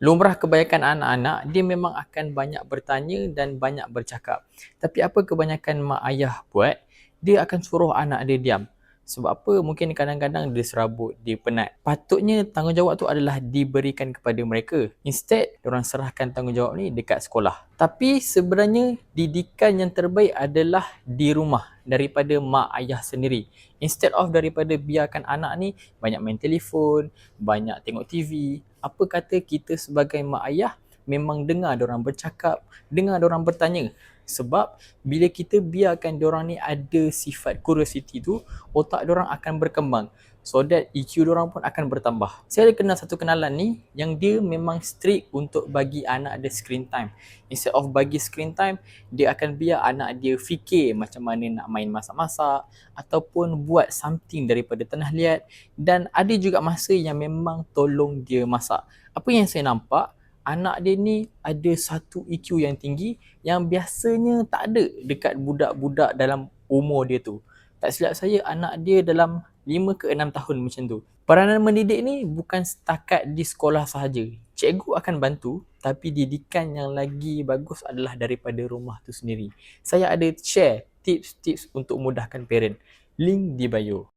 Lumrah kebanyakan anak-anak, dia memang akan banyak bertanya dan banyak bercakap. Tapi apa kebanyakan mak ayah buat, dia akan suruh anak dia diam. Sebab apa? Mungkin kadang-kadang dia serabut, dia penat. Patutnya tanggungjawab tu adalah diberikan kepada mereka. Instead, diorang serahkan tanggungjawab ni dekat sekolah. Tapi sebenarnya didikan yang terbaik adalah di rumah daripada mak ayah sendiri. Instead of daripada biarkan anak ni banyak main telefon, banyak tengok TV, apa kata kita sebagai mak ayah memang dengar diorang bercakap, dengar diorang bertanya. Sebab bila kita biarkan diorang ni ada sifat curiosity tu, otak diorang akan berkembang. So that EQ diorang pun akan bertambah. Saya ada kenal satu kenalan ni yang dia memang strict untuk bagi anak dia screen time. Instead of bagi screen time, dia akan biar anak dia fikir macam mana nak main masak-masak ataupun buat something daripada tanah liat. Dan ada juga masa yang memang tolong dia masak. Apa yang saya nampak, anak dia ni ada satu EQ yang tinggi yang biasanya tak ada dekat budak-budak dalam umur dia tu. Tak silap saya, anak dia dalam 5 ke 6 tahun macam tu. Peranan mendidik ni bukan setakat di sekolah sahaja. Cikgu akan bantu, tapi didikan yang lagi bagus adalah daripada rumah tu sendiri. Saya ada share tips-tips untuk mudahkan parent. Link di bio.